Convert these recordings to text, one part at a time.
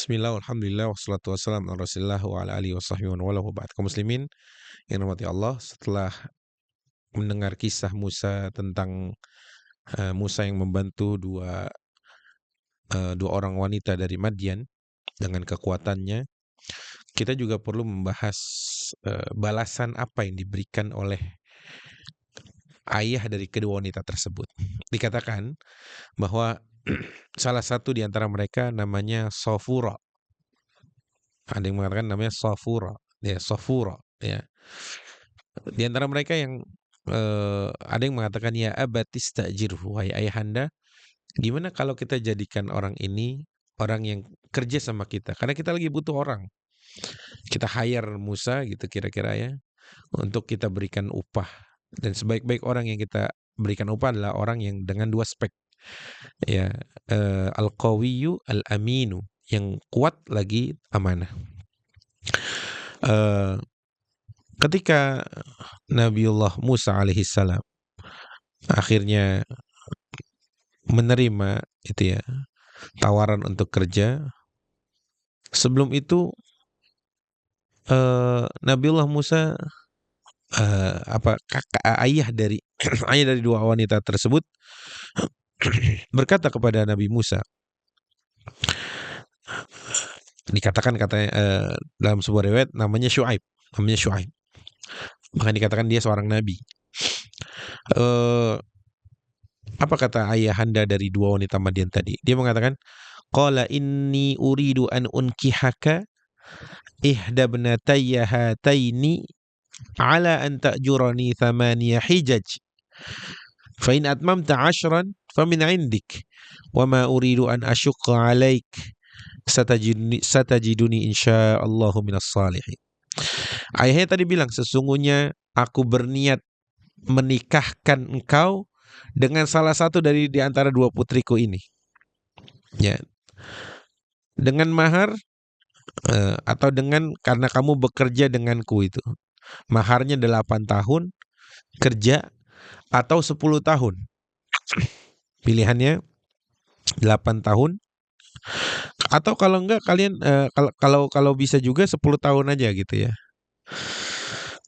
Bismillah, alhamdulillah, wassalatu wassalamu ala rasulillah wa ala alihi wa sahbihi wa wala wa ba'd. Kaum muslimin yang dirahmati Allah, setelah mendengar kisah Musa tentang Musa yang membantu dua orang wanita dari Madian dengan kekuatannya, kita juga perlu membahas balasan apa yang diberikan oleh ayah dari kedua wanita tersebut. Dikatakan bahwa salah satu di antara mereka namanya Safura. Ada yang mengatakan namanya Safura, ya Safura, ya. Di antara mereka yang ada yang mengatakan ya abatis ta'jirhu, wahai ayahanda, gimana kalau kita jadikan orang ini orang yang kerja sama kita, karena kita lagi butuh orang. Kita hire Musa gitu kira-kira ya, untuk kita berikan upah. Dan sebaik-baik orang yang kita berikan upah adalah orang yang dengan dua spek, ya, al-qawiyyu al-aminu, yang kuat lagi amanah. Eh, Ketika Nabiullah Musa alaihissalam akhirnya menerima itu ya tawaran untuk kerja, sebelum itu Nabiullah Musa ayah dari ayah dari dua wanita tersebut berkata kepada Nabi Musa, dikatakan katanya dalam sebuah riwayat namanya Syuaib, bahkan dikatakan dia seorang nabi. Apa kata ayahanda dari dua wanita Madian tadi? Dia mengatakan, qala inni uridu an unkihaka ihda ibnatayya hataini ala an ta'jurani thamaniya hijaj fa in atmamta 'ashran famin 'indik wa ma uridu an asyqa 'alaik satajiduni insyaallahu minas salihin. Ayahnya tadi bilang, sesungguhnya aku berniat menikahkan engkau dengan salah satu dari di antara dua putriku ini, ya, dengan mahar atau dengan karena kamu bekerja denganku itu. Maharnya 8 tahun kerja atau 10 tahun. Pilihannya 8 tahun atau kalau enggak kalian kalau bisa juga 10 tahun aja gitu ya.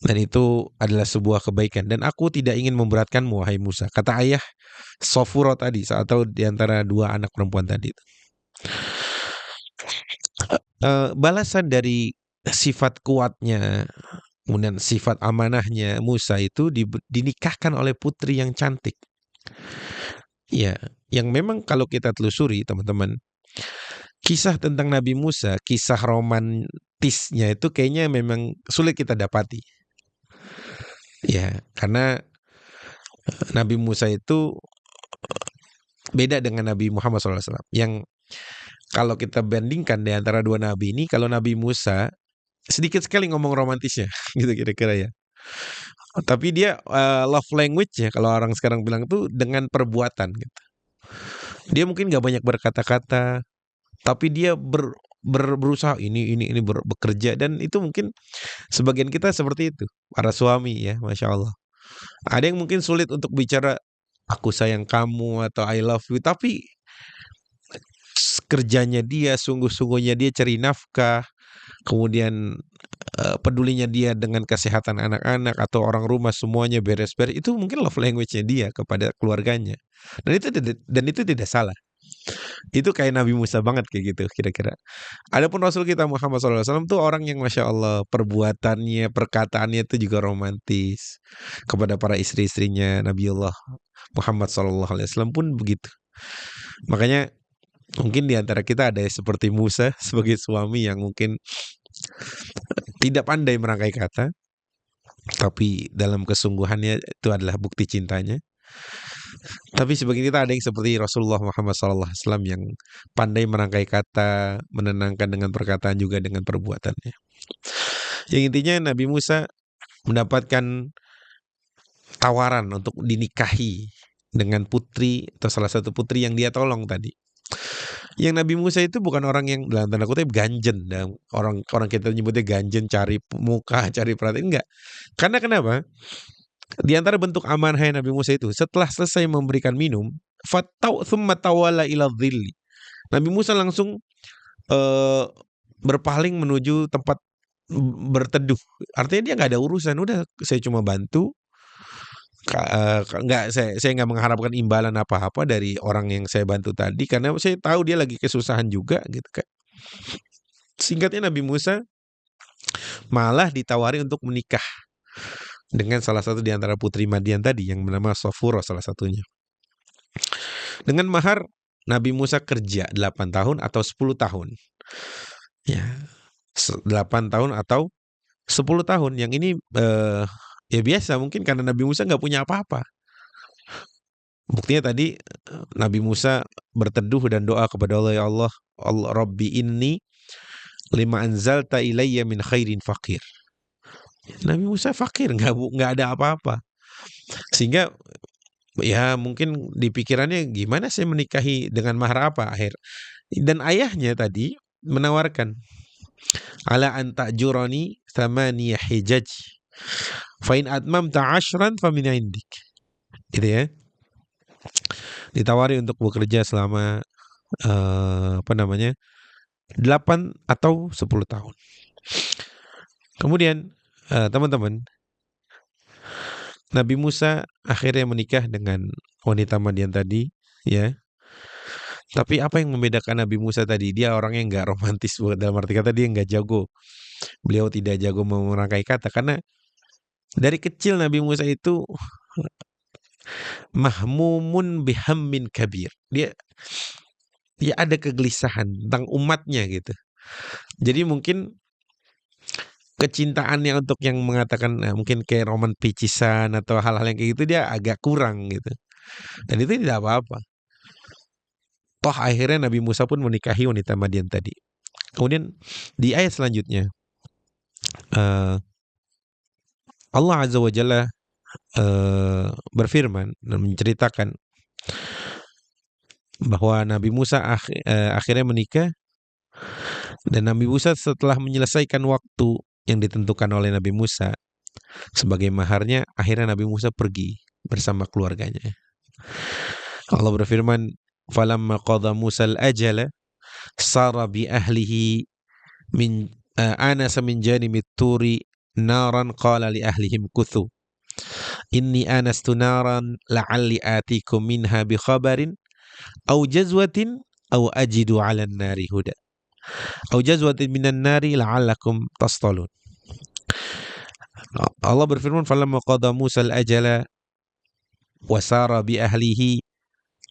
Dan itu adalah sebuah kebaikan dan aku tidak ingin memberatkanmu wahai Musa, kata ayah Safura tadi, atau di antara dua anak perempuan tadi. Balasan dari sifat kuatnya, kemudian sifat amanahnya Musa itu dinikahkan oleh putri yang cantik. Ya, yang memang kalau kita telusuri teman-teman, kisah tentang Nabi Musa, kisah romantisnya itu kayaknya memang sulit kita dapati. Ya, karena Nabi Musa itu beda dengan Nabi Muhammad SAW. Yang kalau kita bandingkan di antara dua nabi ini, kalau Nabi Musa sedikit sekali ngomong romantisnya, gitu kira-kira ya. Tapi dia love language-nya kalau orang sekarang bilang tuh dengan perbuatan gitu. Dia mungkin gak banyak berkata-kata, tapi dia berusaha ini bekerja, dan itu mungkin sebagian kita seperti itu, para suami ya, masya Allah. Ada yang mungkin sulit untuk bicara aku sayang kamu atau I love you, tapi kerjanya dia, sungguh-sungguhnya dia cari nafkah, kemudian pedulinya dia dengan kesehatan anak-anak atau orang rumah, semuanya beres-beres, itu mungkin love language-nya dia kepada keluarganya. Dan itu tidak salah. Itu kayak Nabi Musa banget kayak gitu kira-kira. Adapun Rasul kita Muhammad SAW tuh orang yang masya Allah perbuatannya, perkataannya itu juga romantis kepada para istri-istrinya. Nabiullah Muhammad SAW pun begitu. Makanya mungkin di antara kita ada seperti Musa sebagai suami yang mungkin tidak pandai merangkai kata, tapi dalam kesungguhannya itu adalah bukti cintanya. Tapi sebagian kita ada yang seperti Rasulullah Muhammad SAW yang pandai merangkai kata, menenangkan dengan perkataan juga dengan perbuatannya. Yang intinya Nabi Musa mendapatkan tawaran untuk dinikahi dengan putri atau salah satu putri yang dia tolong tadi. Yang Nabi Musa itu bukan orang yang dalam tanda kutip ganjen, orang kita nyebutnya ganjen, cari muka, cari perhatian, enggak. Karena kenapa? Di antara bentuk amanah Nabi Musa itu, setelah selesai memberikan minum, thumma tawalla ila dhilli, Nabi Musa langsung eh, berpaling menuju tempat berteduh. Artinya dia nggak ada urusan. Udah, saya cuma bantu. Nggak, saya nggak mengharapkan imbalan apa-apa dari orang yang saya bantu tadi, karena saya tahu dia lagi kesusahan juga gitu kan. Singkatnya, Nabi Musa malah ditawari untuk menikah dengan salah satu di antara putri Madian tadi yang bernama Safura salah satunya. Dengan mahar, Nabi Musa kerja 8 tahun atau 10 tahun. Ya, 8 tahun atau 10 tahun. Yang ini ya biasa, mungkin karena Nabi Musa nggak punya apa-apa. Buktinya tadi Nabi Musa berteduh dan doa kepada Allah, ya Allah, Allah Rabbi inni lima anzalta ilayya min khairin fakir. Nabi Musa fakir, nggak ada apa-apa. Sehingga ya mungkin di pikirannya, gimana saya menikahi dengan mahar apa akhir. Dan ayahnya tadi menawarkan, ala anta jurani thamaniya hijaj fa in atmamta ashran fa min indik. Gitu ya. Ditawari untuk bekerja selama 8 atau 10 tahun. Kemudian teman-teman, Nabi Musa akhirnya menikah dengan wanita Madian tadi, ya. Tapi apa yang membedakan Nabi Musa tadi? Dia orangnya nggak romantis, dalam arti kata dia nggak jago. Beliau tidak jago merangkai kata, karena dari kecil Nabi Musa itu mahmumun bihammin kabir. Dia ada kegelisahan tentang umatnya gitu. Jadi mungkin kecintaannya untuk yang mengatakan mungkin kayak roman picisan atau hal-hal yang kayak gitu dia agak kurang gitu. Dan itu tidak apa-apa. Toh akhirnya Nabi Musa pun menikahi wanita Madian tadi. Kemudian di ayat selanjutnya eh, Allah Azza wa Jalla berfirman dan menceritakan bahwa Nabi Musa akhirnya menikah, dan Nabi Musa setelah menyelesaikan waktu yang ditentukan oleh Nabi Musa sebagai maharnya, akhirnya Nabi Musa pergi bersama keluarganya. Allah berfirman, falamma qadha Musa al-ajala sara bi ahlihi min anasa min janibit turi naran qala li ahlihim kuthu inni anastu naran la'alli atikum minha bi khabarin aw jazwatin aw ajidu 'alan nari huda aw jazwatin minan nari la'allakum tastalun. Allah berfirman, falamma qadha Musa al-ajala wasara bi ahlihi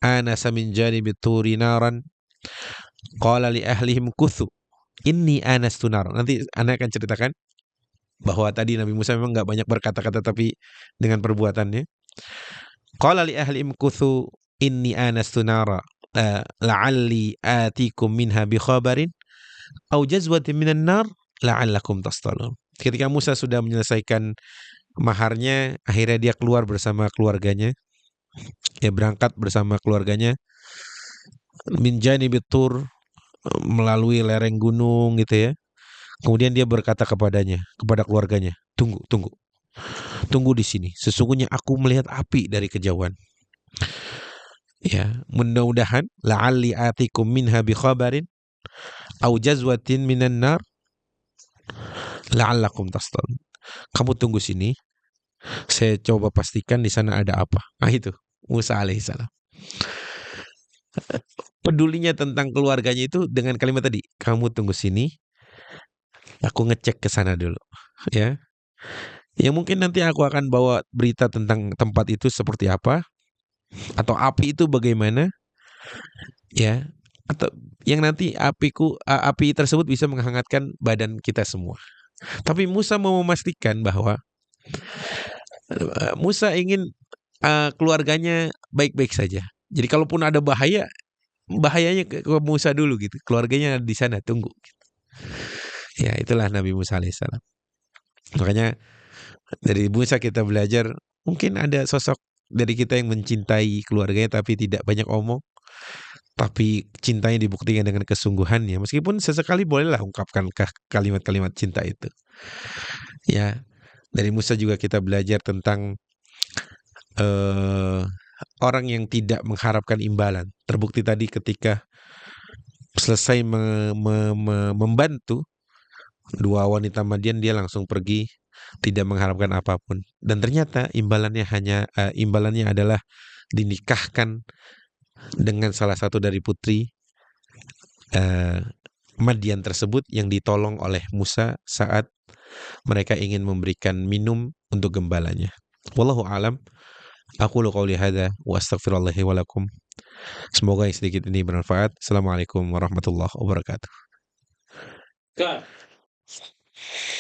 anasa min janibit turi naran qala li ahlihim kuthu inni anastu naran. Nanti Anda akan ceritakan bahwa tadi Nabi Musa memang nggak banyak berkata-kata, tapi dengan perbuatannya. Qala li ahlihim kuthu inni anastu nara la'alli atikum minha bi khabarin aw jazwatin minan nar la'allakum tastalun. Ketika Musa sudah menyelesaikan maharnya, akhirnya dia keluar bersama keluarganya. Dia berangkat bersama keluarganya min janibit tur, melalui lereng gunung gitu ya. Kemudian dia berkata kepada keluarganya, tunggu di sini. Sesungguhnya aku melihat api dari kejauhan. Ya, mudah-mudahan la'alli atikum minha bi khabarin au jazwatin minan nar la'allakum tastalun. Kamu tunggu sini, saya coba pastikan di sana ada apa. Nah itu Musa alaihissalam. Pedulinya tentang keluarganya itu dengan kalimat tadi, kamu tunggu sini, aku ngecek ke sana dulu. Ya. Ya mungkin nanti aku akan bawa berita tentang tempat itu seperti apa, atau api itu bagaimana, ya, atau yang nanti api tersebut bisa menghangatkan badan kita semua. Tapi Musa mau memastikan bahwa Musa ingin keluarganya baik-baik saja. Jadi kalaupun ada bahayanya ke Musa dulu gitu. Keluarganya di sana tunggu. Ya itulah Nabi Musa alaihissalam. Makanya dari Musa kita belajar, mungkin ada sosok dari kita yang mencintai keluarganya tapi tidak banyak omong, tapi cintanya dibuktikan dengan kesungguhannya. Meskipun sesekali bolehlah ungkapkan kalimat-kalimat cinta itu. Ya, dari Musa juga kita belajar tentang orang yang tidak mengharapkan imbalan. Terbukti tadi ketika selesai membantu dua wanita Madian, dia langsung pergi, tidak mengharapkan apapun. Dan ternyata imbalannya adalah dinikahkan dengan salah satu dari putri eh, Madian tersebut yang ditolong oleh Musa saat mereka ingin memberikan minum untuk gembalanya. Wallahu alam. Aku qouli hadza wa astaghfirullahi wa lakum. Semoga yang sedikit ini bermanfaat. Assalamualaikum warahmatullahi wabarakatuh.